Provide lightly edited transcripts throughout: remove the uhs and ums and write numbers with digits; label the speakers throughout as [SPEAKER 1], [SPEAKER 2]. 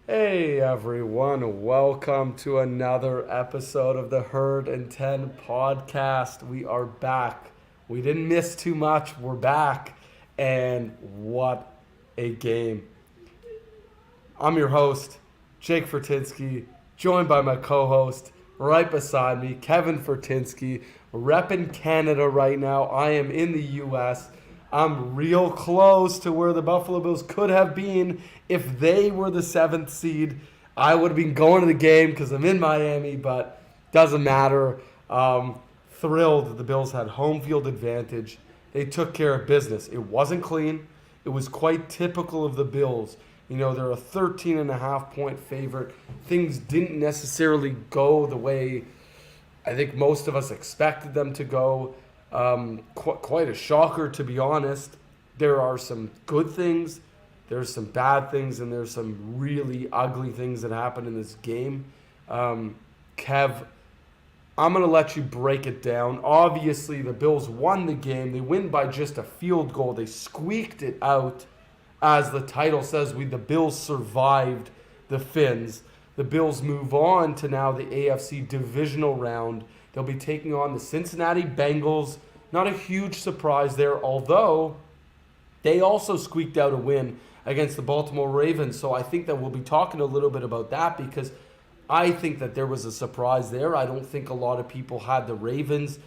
[SPEAKER 1] Hey everyone, welcome to another episode of the Herd and 10 podcast. We are back. We didn't miss too much. We're back. And what a game. I'm your host, Jake Fertinsky, joined by my co host right beside me, Kevin Fertinsky, repping Canada right now. I am in the U.S. I'm real close to where the Buffalo Bills could have been if they were the seventh seed. I would have been going to the game because I'm in Miami, but doesn't matter. Thrilled that the Bills had home field advantage. They took care of business. It wasn't clean. It was quite typical of the Bills. You know, they're a 13 and a half point favorite. Things didn't necessarily go the way I think most of us expected them to go. Quite a shocker, to be honest. There are some good things, there's some bad things, and there's some really ugly things that happened in this game. Kev, I'm going to let you break it down. Obviously, the Bills won the game. They win by just a field goal. They squeaked it out. As the title says, the Bills survived the Finns. The Bills move on to now the AFC divisional round. They'll be taking on the Cincinnati Bengals. Not a huge surprise there, although they also squeaked out a win against the Baltimore Ravens. So I think that we'll be talking a little bit about that because I think that there was a surprise there. I don't think a lot of people had the Ravens,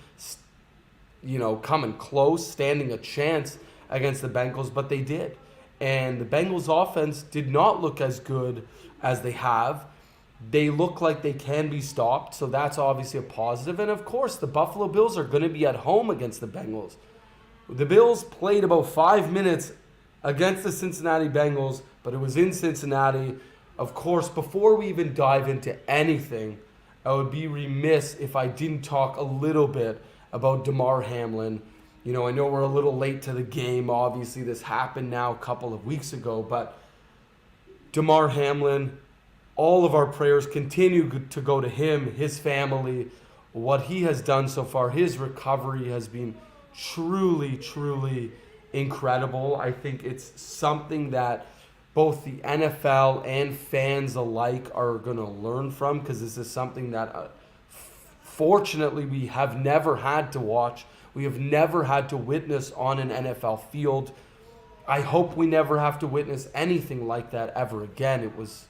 [SPEAKER 1] coming close, standing a chance against the Bengals, but they did. And the Bengals offense did not look as good as they have. They look like they can be stopped, so that's obviously a positive. And of course, the Buffalo Bills are going to be at home against the Bengals. The Bills played about 5 minutes against the Cincinnati Bengals, but it was in Cincinnati. Of course, before we even dive into anything, I would be remiss if I didn't talk a little bit about Damar Hamlin. You know, I know we're a little late to the game. Obviously, this happened now a couple of weeks ago, but Damar Hamlin, all of our prayers continue to go to him, his family, what he has done so far. His recovery has been truly, truly incredible. I think it's something that both the NFL and fans alike are going to learn from because this is something that fortunately we have never had to watch. We have never had to witness on an NFL field. I hope we never have to witness anything like that ever again. It was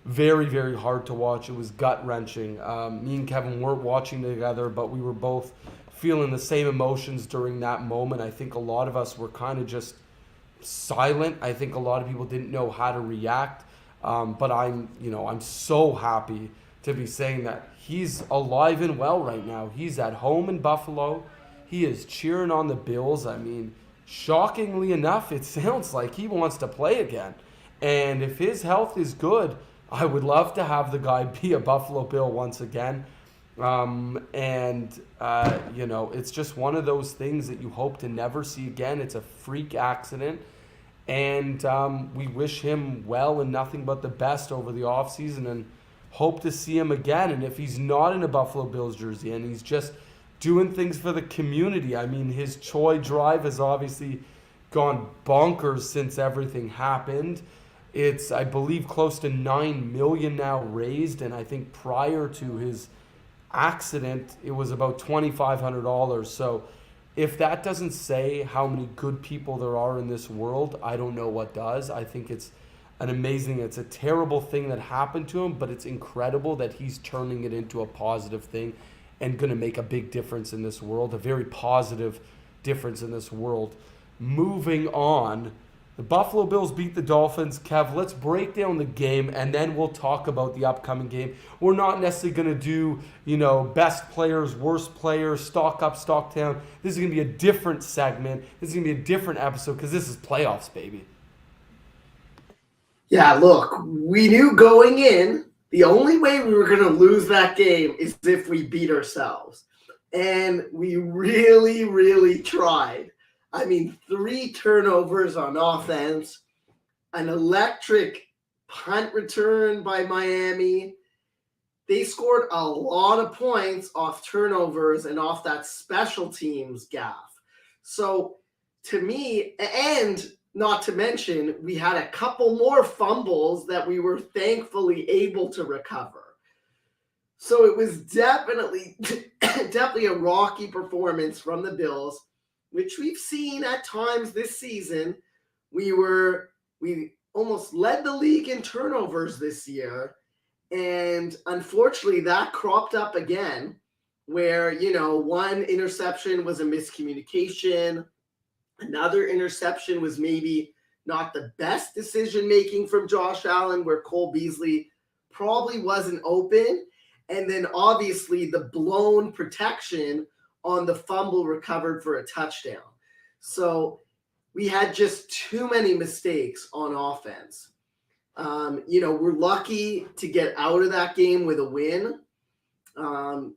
[SPEAKER 1] very, very hard to watch. It was gut wrenching. Me and Kevin weren't watching together, but we were both feeling the same emotions during that moment. I think a lot of us were kind of just silent. I think a lot of people didn't know how to react. But I'm so happy to be saying that he's alive and well right now. He's at home in Buffalo. He is cheering on the Bills. I mean, shockingly enough, it sounds like he wants to play again. And if his health is good, I would love to have the guy be a Buffalo Bill once again. It's just one of those things that you hope to never see again. It's a freak accident. And we wish him well and nothing but the best over the offseason and hope to see him again. And if he's not in a Buffalo Bills jersey and he's just doing things for the community, I mean, his Troy Drive has obviously gone bonkers since everything happened. It's, I believe, close to 9 million now raised, and I think prior to his accident, it was about $2,500. So if that doesn't say how many good people there are in this world, I don't know what does. I think it's it's a terrible thing that happened to him, but it's incredible that he's turning it into a positive thing and going to make a big difference in this world, a very positive difference in this world. Moving on, the Buffalo Bills beat the Dolphins. Kev, let's break down the game, and then we'll talk about the upcoming game. We're not necessarily going to do, best players, worst players, stock up, stock down. This is going to be a different segment. This is going to be a different episode because this is playoffs, baby.
[SPEAKER 2] Yeah, look, we knew going in the only way we were going to lose that game is if we beat ourselves. And we really, really tried. I mean, 3 turnovers on offense, an electric punt return by Miami. They scored a lot of points off turnovers and off that special teams gaff. So to me, and not to mention, we had a couple more fumbles that we were thankfully able to recover. So it was definitely a rocky performance from the Bills, which we've seen at times this season. We almost led the league in turnovers this year, and unfortunately that cropped up again where, one interception was a miscommunication, another interception was maybe not the best decision making from Josh Allen, where Cole Beasley probably wasn't open. And then obviously the blown protection on the fumble recovered for a touchdown. So we had just too many mistakes on offense. We're lucky to get out of that game with a win.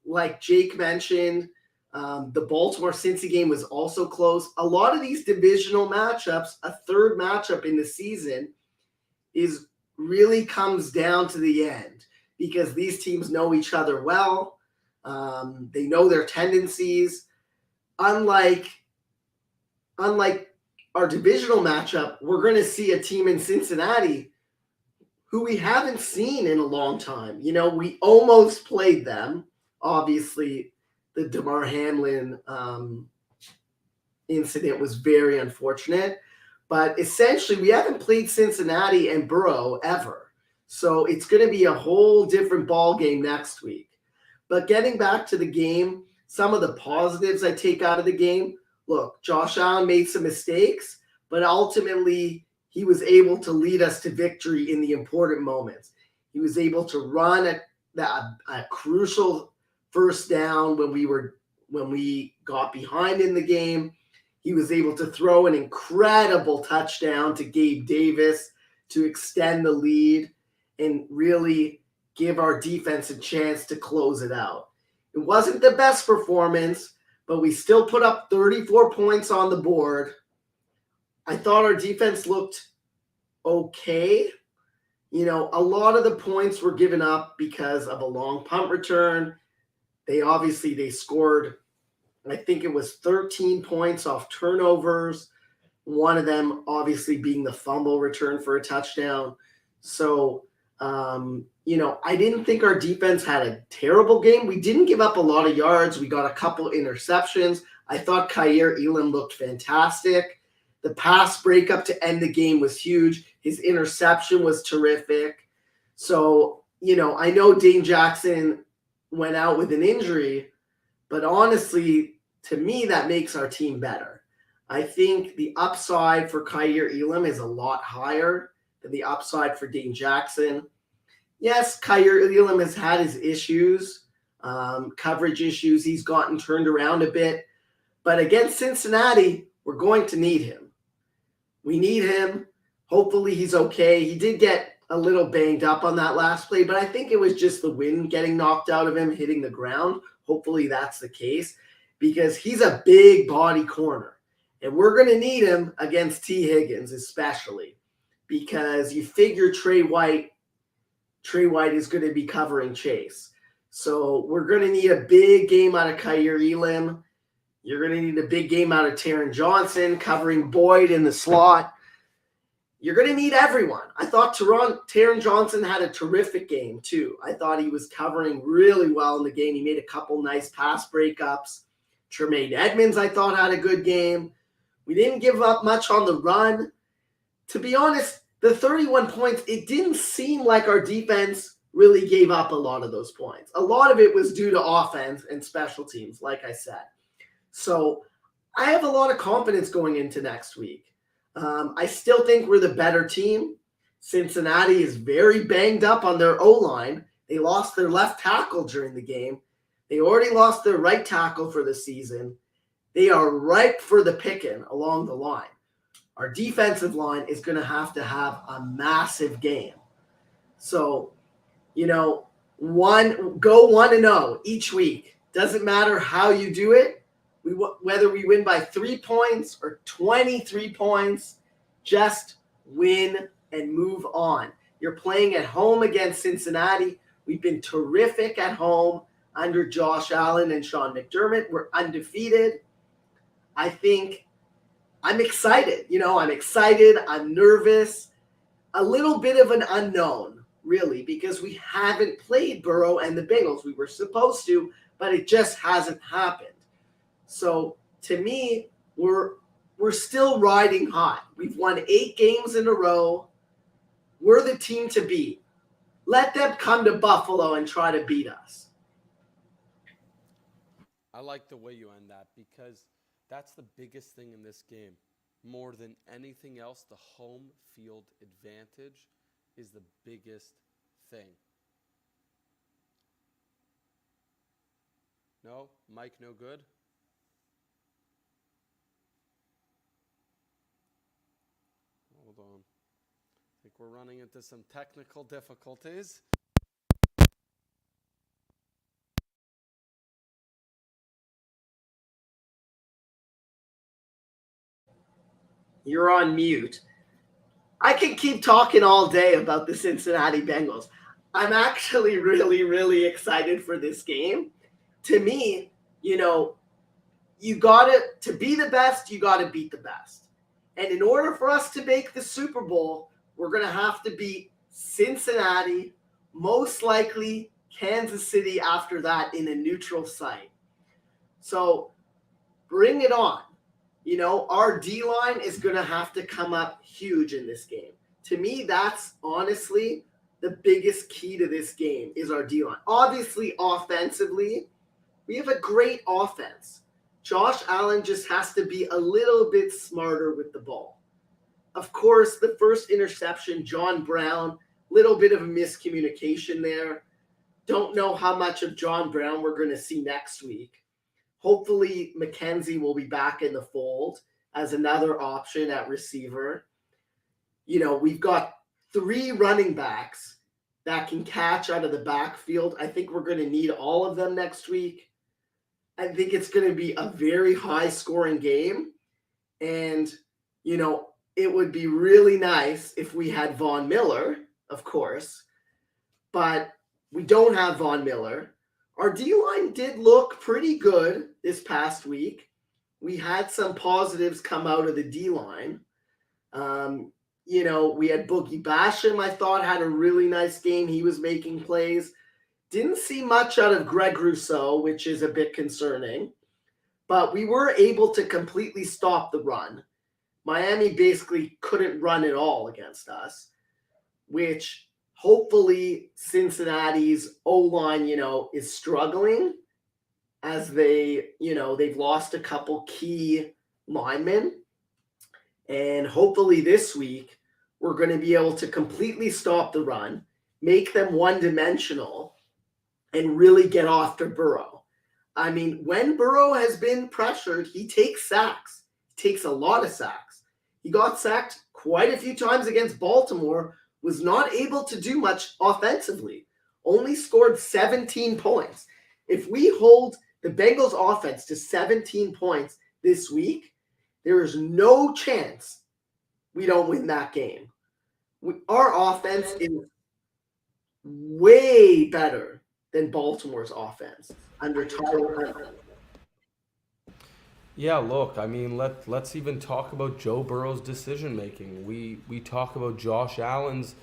[SPEAKER 2] Like Jake mentioned, the Baltimore-Cincy game was also close. A lot of these divisional matchups, a third matchup in the season, really comes down to the end because these teams know each other well. They know their tendencies. Unlike our divisional matchup, we're going to see a team in Cincinnati who we haven't seen in a long time. We almost played them. Obviously, the DeMar Hamlin incident was very unfortunate. But essentially, we haven't played Cincinnati and Burrow ever. So it's going to be a whole different ball game next week. But getting back to the game, some of the positives I take out of the game, look, Josh Allen made some mistakes, but ultimately he was able to lead us to victory in the important moments. He was able to run a crucial first down when we got behind in the game. He was able to throw an incredible touchdown to Gabe Davis to extend the lead and really give our defense a chance to close it out. It wasn't the best performance, but we still put up 34 points on the board. I thought our defense looked okay. A lot of the points were given up because of a long punt return. They scored, I think it was 13 points off turnovers. One of them obviously being the fumble return for a touchdown. So, I didn't think our defense had a terrible game. We didn't give up a lot of yards. We got a couple interceptions. I thought Kaiir Elam looked fantastic. The pass breakup to end the game was huge. His interception was terrific. So, I know Dane Jackson went out with an injury, but honestly, to me, that makes our team better. I think the upside for Kaiir Elam is a lot higher than the upside for Dane Jackson. Yes, Kaiir Elam has had his issues, coverage issues. He's gotten turned around a bit. But against Cincinnati, we're going to need him. We need him. Hopefully he's okay. He did get a little banged up on that last play, but I think it was just the wind getting knocked out of him, hitting the ground. Hopefully that's the case because he's a big body corner. And we're going to need him against T. Higgins especially because you figure Trey White is going to be covering Chase. So we're going to need a big game out of Kaiir Elam. You're going to need a big game out of Taron Johnson covering Boyd in the slot. You're going to need everyone. I thought Taron Johnson had a terrific game too. I thought he was covering really well in the game. He made a couple nice pass breakups. Tremaine Edmonds, I thought, had a good game. We didn't give up much on the run. To be honest, the 31 points, it didn't seem like our defense really gave up a lot of those points. A lot of it was due to offense and special teams, like I said. So I have a lot of confidence going into next week. I still think we're the better team. Cincinnati is very banged up on their O-line. They lost their left tackle during the game. They already lost their right tackle for the season. They are ripe for the picking along the line. Our defensive line is going to have a massive game. So, go 1-0 each week. Doesn't matter how you do it. Whether we win by 3 points or 23 points, just win and move on. You're playing at home against Cincinnati. We've been terrific at home under Josh Allen and Sean McDermott. We're undefeated. I think I'm excited. I'm excited. I'm nervous. A little bit of an unknown, really, because we haven't played Burrow and the Bengals. We were supposed to, but it just hasn't happened. So to me, we're still riding hot. We've won 8 games in a row. We're the team to beat. Let them come to Buffalo and try to beat us.
[SPEAKER 1] I like the way you end that because that's the biggest thing in this game. More than anything else, the home field advantage is the biggest thing. No? Mike, no good? Hold on. I think we're running into some technical difficulties.
[SPEAKER 2] You're on mute. I can keep talking all day about the Cincinnati Bengals. I'm actually really, really excited for this game. To me, you to be the best, you got to beat the best. And in order for us to make the Super Bowl, we're going to have to beat Cincinnati, most likely Kansas City after that in a neutral site. So bring it on. Our D-line is going to have to come up huge in this game. To me, that's honestly the biggest key to this game is our D-line. Obviously, offensively, we have a great offense. Josh Allen just has to be a little bit smarter with the ball. Of course, the first interception, John Brown, little bit of a miscommunication there. Don't know how much of John Brown we're going to see next week. Hopefully, McKenzie will be back in the fold as another option at receiver. We've got 3 running backs that can catch out of the backfield. I think we're going to need all of them next week. I think it's going to be a very high-scoring game. And, it would be really nice if we had Von Miller, of course. But we don't have Von Miller. Our D-line did look pretty good this past week. We had some positives come out of the D-line. We had Boogie Basham, I thought, had a really nice game. He was making plays. Didn't see much out of Greg Rousseau, which is a bit concerning. But we were able to completely stop the run. Miami basically couldn't run at all against us, which hopefully Cincinnati's O-line, is struggling as they've lost a couple key linemen. And hopefully this week we're going to be able to completely stop the run, make them one-dimensional, and really get after Burrow. I mean, when Burrow has been pressured, he takes sacks. He takes a lot of sacks. He got sacked quite a few times against Baltimore, was not able to do much offensively, only scored 17 points. If we hold the Bengals offense to 17 points this week, there is no chance we don't win that game. Our offense is way better than Baltimore's offense under Tyler Huntley.
[SPEAKER 1] Yeah, look, I mean, let's even talk about Joe Burrow's decision making. We talk about Josh Allen's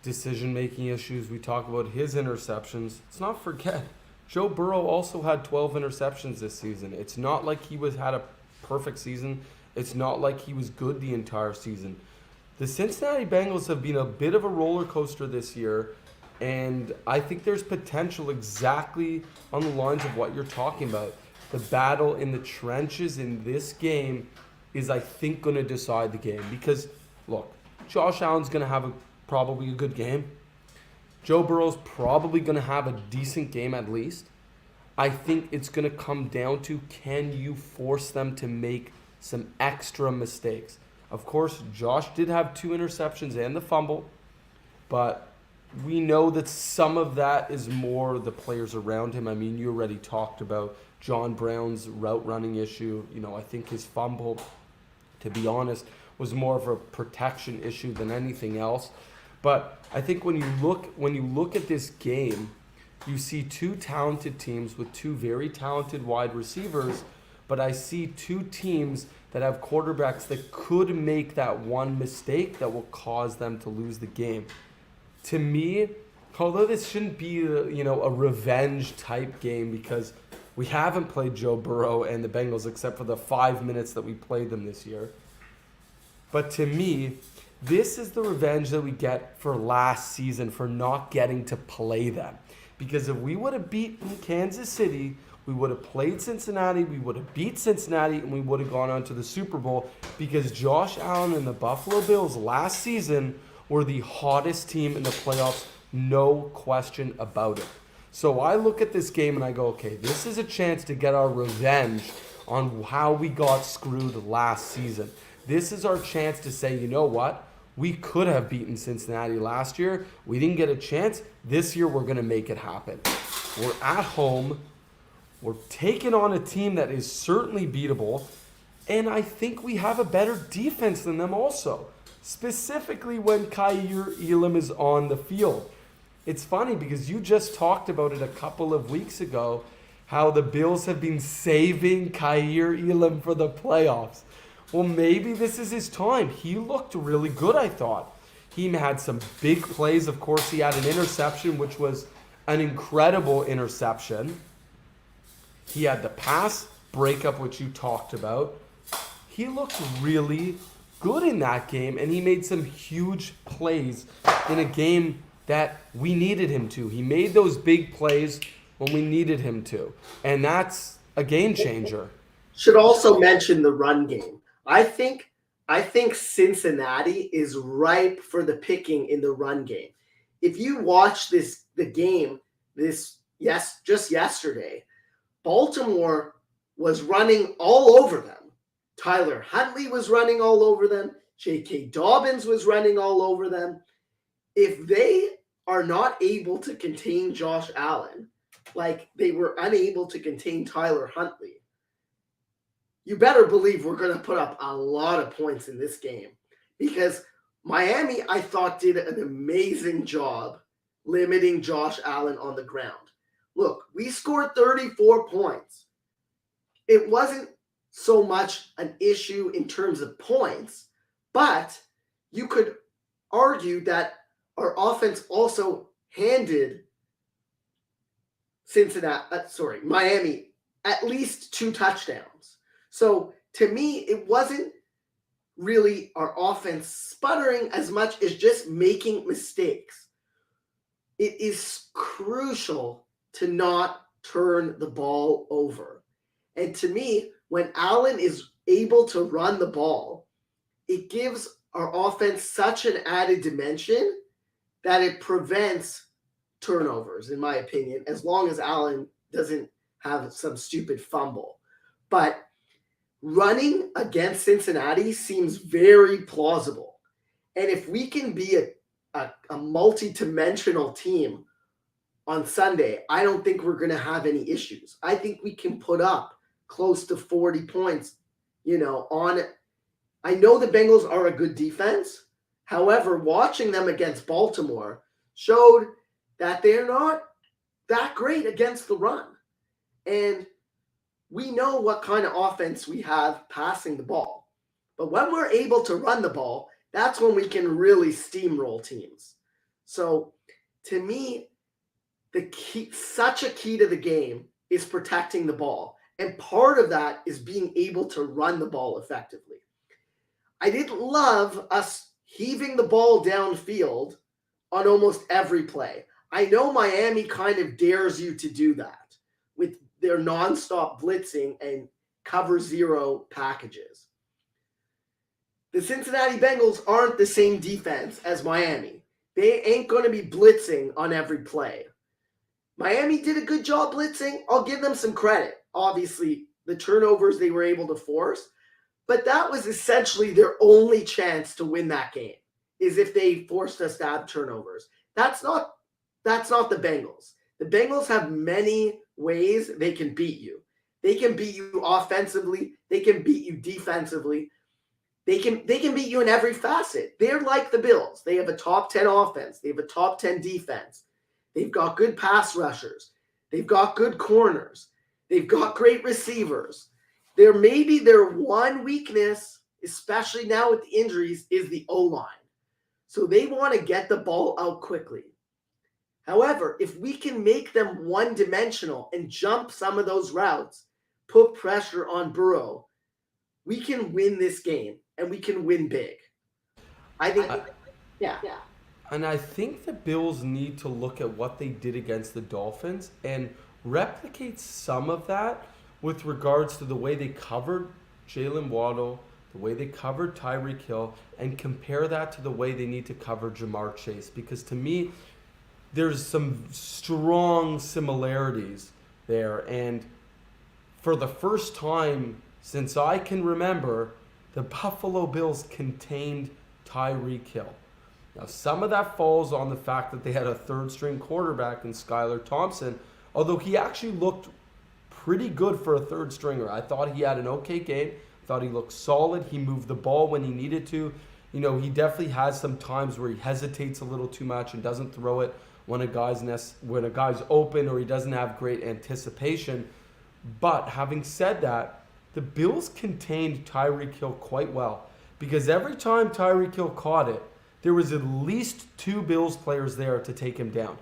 [SPEAKER 1] decision making issues. We talk about his interceptions. Let's not forget, Joe Burrow also had 12 interceptions this season. It's not like he had a perfect season. It's not like he was good the entire season. The Cincinnati Bengals have been a bit of a roller coaster this year, and I think there's potential exactly on the lines of what you're talking about. The battle in the trenches in this game is, I think, going to decide the game. Because, look, Josh Allen's going to have probably a good game. Joe Burrow's probably going to have a decent game at least. I think it's going to come down to, can you force them to make some extra mistakes? Of course, Josh did have 2 interceptions and the fumble, but we know that some of that is more the players around him. I mean, you already talked about John Brown's route running issue. I think his fumble, to be honest, was more of a protection issue than anything else. But I think when you look at this game, you see 2 talented teams with 2 very talented wide receivers, but I see two teams that have quarterbacks that could make that one mistake that will cause them to lose the game. To me, although this shouldn't be a revenge type game because we haven't played Joe Burrow and the Bengals except for the 5 minutes that we played them this year. But to me, this is the revenge that we get for last season for not getting to play them. Because if we would have beaten Kansas City, we would have played Cincinnati, we would have beat Cincinnati, and we would have gone on to the Super Bowl because Josh Allen and the Buffalo Bills last season were the hottest team in the playoffs, no question about it. So I look at this game and I go, okay, this is a chance to get our revenge on how we got screwed last season. This is our chance to say, you know what? We could have beaten Cincinnati last year. We didn't get a chance. This year we're going to make it happen. We're at home. We're taking on a team that is certainly beatable. And I think we have a better defense than them also. Specifically when Kaiir Elam is on the field. It's funny because you just talked about it a couple of weeks ago, how the Bills have been saving Kaiir Elam for the playoffs. Well, maybe this is his time. He looked really good, I thought. He had some big plays. Of course, he had an interception, which was an incredible interception. He had the pass breakup, which you talked about. He looked really good in that game, and he made some huge plays in a game that we needed him to. He made those big plays when we needed him to, and that's a game changer.
[SPEAKER 2] Should also mention the run game. I think Cincinnati is ripe for the picking in the run game. If you watch the game just yesterday, Baltimore was running all over them. Tyler Huntley was running all over them. J.K. Dobbins was running all over them. If they are not able to contain Josh Allen, like they were unable to contain Tyler Huntley, you better believe we're going to put up a lot of points in this game because Miami, I thought, did an amazing job limiting Josh Allen on the ground. Look, we scored 34 points. It wasn't so much an issue in terms of points, but you could argue that our offense also handed Miami at least 2 touchdowns. So to me, it wasn't really our offense sputtering as much as just making mistakes. It is crucial to not turn the ball over. And to me, when Allen is able to run the ball, it gives our offense such an added dimension that it prevents turnovers, in my opinion, as long as Allen doesn't have some stupid fumble. But running against Cincinnati seems very plausible. And if we can be a multi-dimensional team on Sunday, I don't think we're going to have any issues. I think we can put up close to 40 points, on it. I know the Bengals are a good defense. However, watching them against Baltimore showed that they're not that great against the run. And we know what kind of offense we have passing the ball. But when we're able to run the ball, that's when we can really steamroll teams. So to me, such a key to the game is protecting the ball. And part of that is being able to run the ball effectively. I didn't love us heaving the ball downfield on almost every play. I know Miami kind of dares you to do that with their nonstop blitzing and cover zero packages. The Cincinnati Bengals aren't the same defense as Miami. They ain't going to be blitzing on every play. Miami did a good job blitzing. I'll give them some credit. Obviously, the turnovers they were able to force, but that was essentially their only chance to win that game, is if they forced us to have turnovers. That's not the Bengals. The Bengals have many ways they can beat you. They can beat you offensively. They can beat you defensively. They can beat you in every facet. They're like the Bills. They have a top 10 offense. They have a top 10 defense. They've got good pass rushers. They've got good corners. They've got great receivers. Maybe their one weakness, especially now with the injuries, is the O-line. So they want to get the ball out quickly. However, if we can make them one-dimensional and jump some of those routes, put pressure on Burrow, we can win this game, and we can win big. I think, yeah.
[SPEAKER 1] And I think the Bills need to look at what they did against the Dolphins and replicate some of that with regards to the way they covered Jalen Waddle, the way they covered Tyreek Hill, and compare that to the way they need to cover Jamar Chase. Because to me, there's some strong similarities there. And for the first time since I can remember, the Buffalo Bills contained Tyreek Hill. Now, some of that falls on the fact that they had a third-string quarterback in Skylar Thompson, although he actually looked pretty good for a third stringer. I thought he had an okay game. I thought he looked solid. He moved the ball when he needed to. You know, he definitely has some times where he hesitates a little too much and doesn't throw it when a guy's open or he doesn't have great anticipation. But having said that, the Bills contained Tyreek Hill quite well because every time Tyreek Hill caught it, there was at least two Bills players there to take him down.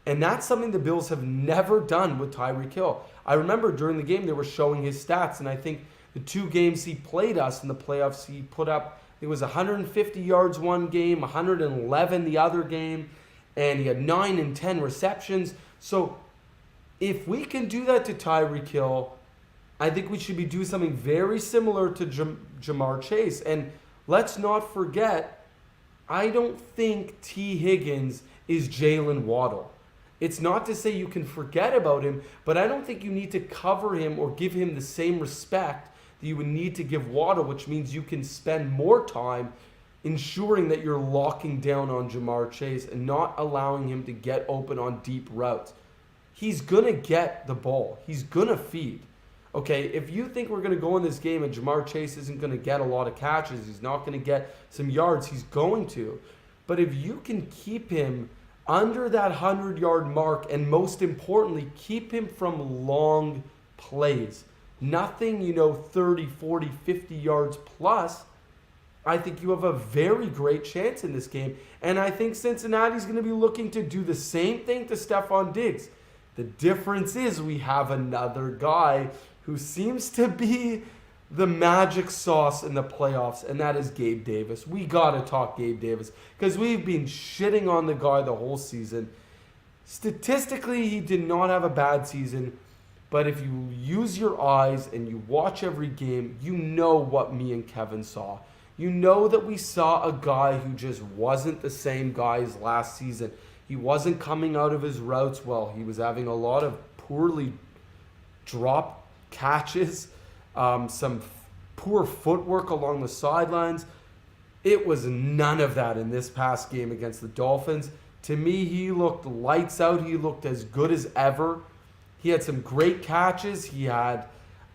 [SPEAKER 1] And that's something the Bills have never done with Tyreek Hill. I remember during the game they were showing his stats, and I think the two games he played us in the playoffs, he put up, it was 150 yards one game, 111 the other game, and he had 9 and 10 receptions. So if we can do that to Tyreek Hill, I think we should be doing something very similar to Jamar Chase. And let's not forget, I don't think T. Higgins is Jalen Waddle. It's not to say you can forget about him, but I don't think you need to cover him or give him the same respect that you would need to give Waddle, which means you can spend more time ensuring that you're locking down on Jamar Chase and not allowing him to get open on deep routes. He's going to get the ball. He's going to feed. Okay, if you think we're going to go in this game and Jamar Chase isn't going to get a lot of catches, he's not going to get some yards, he's going to. But if you can keep him under that 100-yard mark and most importantly, keep him from long plays, nothing, 30, 40, 50 yards plus, I think you have a very great chance in this game. And I think Cincinnati's going to be looking to do the same thing to Stephon Diggs. The difference is we have another guy who seems to be the magic sauce in the playoffs, and that is Gabe Davis. We got to talk Gabe Davis because we've been shitting on the guy the whole season. Statistically, he did not have a bad season, but if you use your eyes and you watch every game, you know what me and Kevin saw. You know that we saw a guy who just wasn't the same guy as last season. He wasn't coming out of his routes well. He was having a lot of poorly dropped catches, some poor footwork along the sidelines. It was none of that in this past game against the Dolphins. To me, he looked lights out. He looked as good as ever. He had some great catches. He had,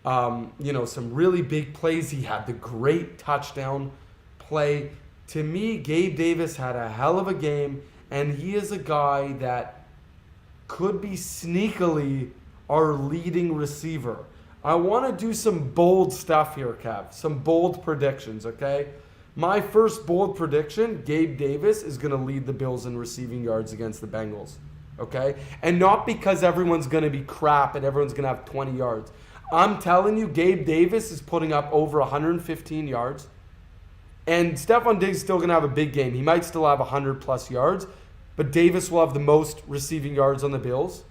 [SPEAKER 1] some really big plays. He had the great touchdown play. To me, Gabe Davis had a hell of a game, and he is a guy that could be sneakily our leading receiver. I want to do some bold stuff here, Kev. Some bold predictions, okay? My first bold prediction, Gabe Davis is going to lead the Bills in receiving yards against the Bengals, okay? And not because everyone's going to be crap and everyone's going to have 20 yards. I'm telling you, Gabe Davis is putting up over 115 yards. And Stephon Diggs is still going to have a big game. He might still have 100-plus yards, but Davis will have the most receiving yards on the Bills.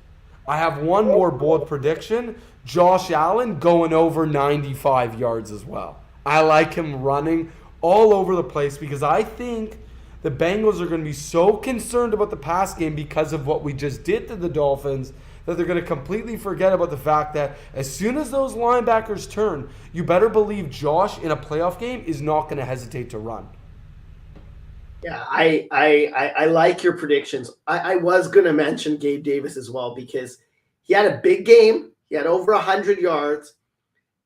[SPEAKER 1] I have one more bold prediction. Josh Allen going over 95 yards as well. I like him running all over the place because I think the Bengals are going to be so concerned about the pass game because of what we just did to the Dolphins that they're going to completely forget about the fact that as soon as those linebackers turn, you better believe Josh in a playoff game is not going to hesitate to run.
[SPEAKER 2] Yeah, I like your predictions. I was going to mention Gabe Davis as well because he had a big game. He had over 100 yards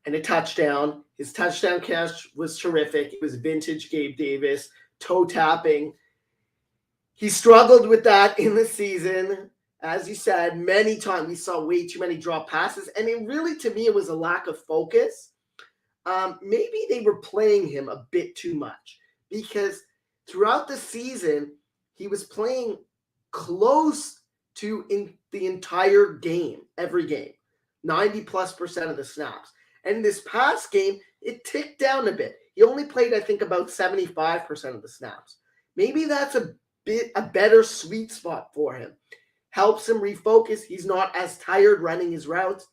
[SPEAKER 2] and a touchdown. His touchdown catch was terrific. It was vintage Gabe Davis, toe tapping. He struggled with that in the season. As you said, many times we saw way too many drop passes. And it really, to me, it was a lack of focus. maybe they were playing him a bit too much because throughout the season, he was playing close to in the entire game, every game, 90+% of the snaps. And this past game, it ticked down a bit. He only played, I think, about 75% of the snaps. Maybe that's a better sweet spot for him. Helps him refocus. He's not as tired running his routes.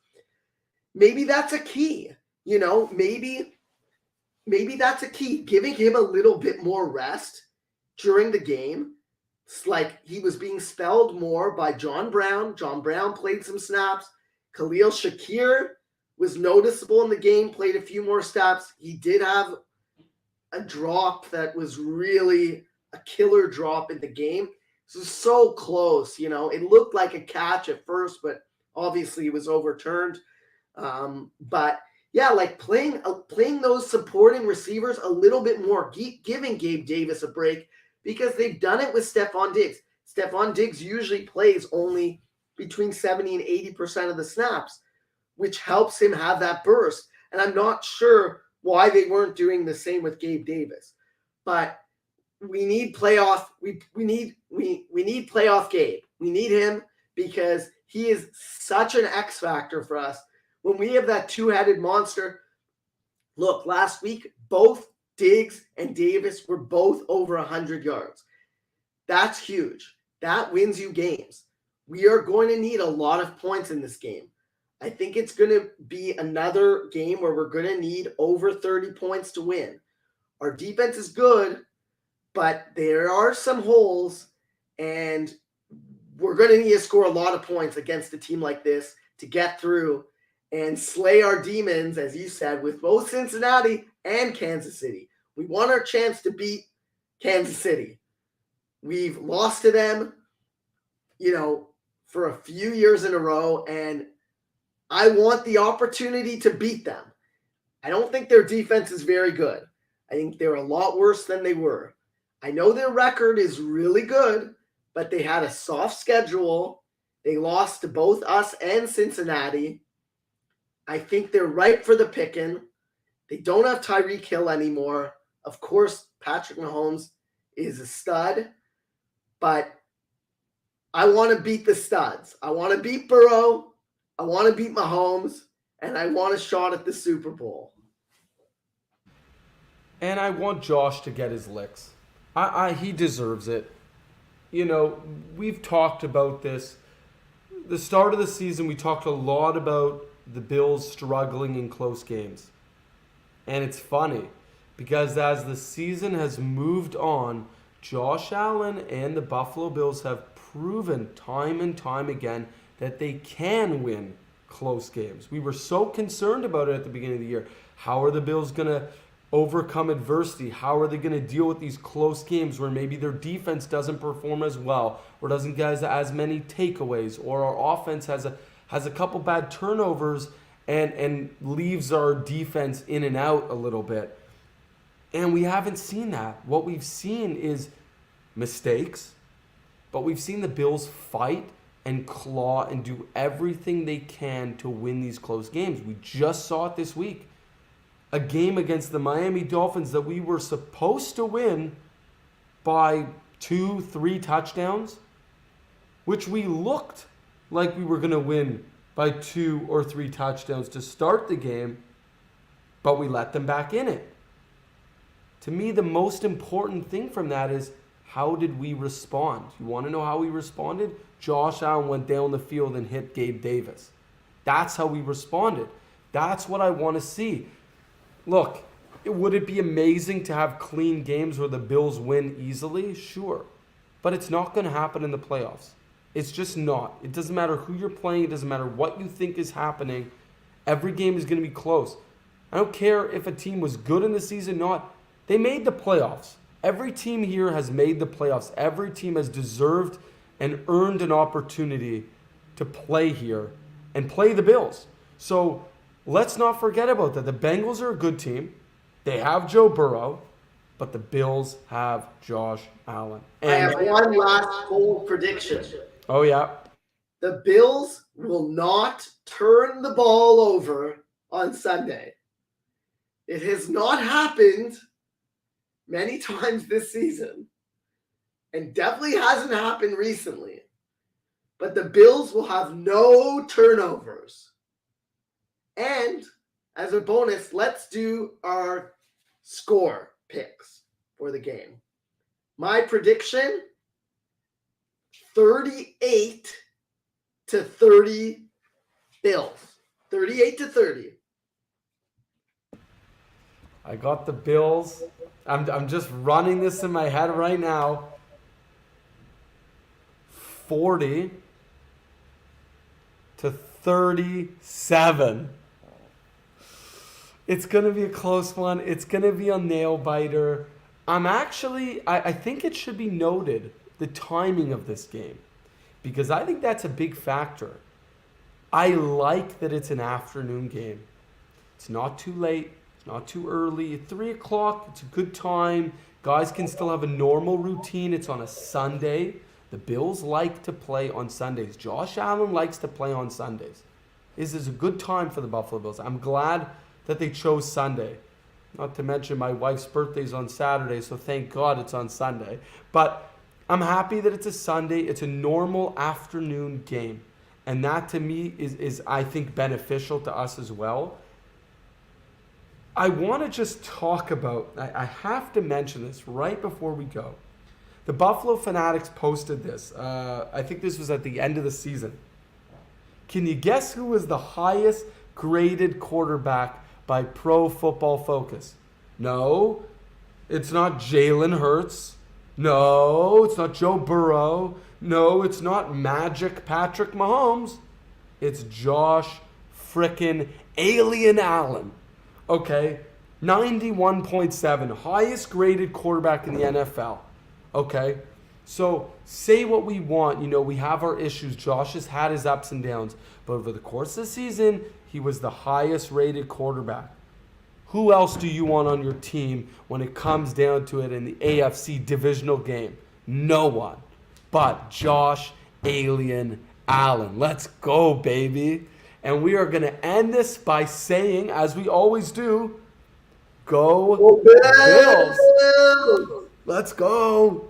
[SPEAKER 2] Maybe that's a key. Maybe that's a key. Giving him a little bit more rest during the game. It's like he was being spelled more by John Brown. John Brown played some snaps. Khalil Shakir was noticeable in the game, played a few more snaps. He did have a drop that was really a killer drop in the game. This was so close, It looked like a catch at first, but obviously it was overturned. But yeah, like playing those supporting receivers a little bit more, giving Gabe Davis a break because they've done it with Stephon Diggs. Stephon Diggs usually plays only between 70 and 80% of the snaps, which helps him have that burst. And I'm not sure why they weren't doing the same with Gabe Davis. But we need playoff. We need playoff Gabe. We need him because he is such an X factor for us. When we have that two-headed monster, look, last week, both Diggs and Davis were both over 100 yards. That's huge. That wins you games. We are going to need a lot of points in this game. I think it's going to be another game where we're going to need over 30 points to win. Our defense is good, but there are some holes, and we're going to need to score a lot of points against a team like this to get through and slay our demons, as you said, with both Cincinnati and Kansas City. We want our chance to beat Kansas City. We've lost to them, for a few years in a row, and I want the opportunity to beat them. I don't think their defense is very good. I think they're a lot worse than they were. I know their record is really good, but they had a soft schedule. They lost to both us and Cincinnati. I think they're ripe for the picking. They don't have Tyreek Hill anymore. Of course, Patrick Mahomes is a stud, but I want to beat the studs. I want to beat Burrow. I want to beat Mahomes, and I want a shot at the Super Bowl.
[SPEAKER 1] And I want Josh to get his licks. He deserves it. We've talked about this. The start of the season, we talked a lot about the Bills struggling in close games. And it's funny because as the season has moved on, Josh Allen and the Buffalo Bills have proven time and time again that they can win close games. We were so concerned about it at the beginning of the year. How are the Bills going to overcome adversity? How are they going to deal with these close games where maybe their defense doesn't perform as well or doesn't get as many takeaways, or our offense has a couple bad turnovers and leaves our defense in and out a little bit? And we haven't seen that. What we've seen is mistakes, but we've seen the Bills fight and claw and do everything they can to win these close games. We just saw it this week. A game against the Miami Dolphins that we were supposed to win by 2-3 touchdowns, which we looked like we were going to win by 2 or 3 touchdowns to start the game, but we let them back in it. To me, the most important thing from that is, how did we respond? You want to know how we responded? Josh Allen went down the field and hit Gabe Davis. That's how we responded. That's what I want to see. Look, would it be amazing to have clean games where the Bills win easily? Sure. But it's not going to happen in the playoffs. It's just not. It doesn't matter who you're playing. It doesn't matter what you think is happening. Every game is going to be close. I don't care if a team was good in the season or not. They made the playoffs. Every team here has made the playoffs. Every team has deserved and earned an opportunity to play here and play the Bills. So let's not forget about that. The Bengals are a good team. They have Joe Burrow, but the Bills have Josh Allen.
[SPEAKER 2] And I have one last bold prediction.
[SPEAKER 1] Oh, yeah.
[SPEAKER 2] The Bills will not turn the ball over on Sunday. It has not happened many times this season, and definitely hasn't happened recently. But the Bills will have no turnovers. And as a bonus, let's do our score picks for the game. My prediction, 38-30 Bills. 38-30.
[SPEAKER 1] I got the Bills. I'm just running this in my head right now. 40-37. It's going to be a close one. It's going to be a nail biter. I think it should be noted the timing of this game, because I think that's a big factor. I like that it's an afternoon game. It's not too late. It's not too early. At 3 o'clock, it's a good time. Guys can still have a normal routine. It's on a Sunday. The Bills like to play on Sundays. Josh Allen likes to play on Sundays. This is a good time for the Buffalo Bills. I'm glad that they chose Sunday. Not to mention my wife's birthday's on Saturday, so thank God it's on Sunday. But I'm happy that it's a Sunday. It's a normal afternoon game. And that to me is I think, beneficial to us as well. I want to just talk about, I have to mention this right before we go. The Buffalo Fanatics posted this. I think this was at the end of the season. Can you guess who was the highest graded quarterback by Pro Football Focus? No, it's not Jalen Hurts. No, it's not Joe Burrow. No, it's not Magic Patrick Mahomes. It's Josh frickin' Alien Allen. Okay, 91.7, highest graded quarterback in the NFL. Okay, so say what we want. We have our issues. Josh has had his ups and downs. But over the course of the season, he was the highest rated quarterback. Who else do you want on your team when it comes down to it in the AFC divisional game? No one but Josh Alien Allen. Let's go, baby. And we are going to end this by saying, as we always do, go Bills. Let's go.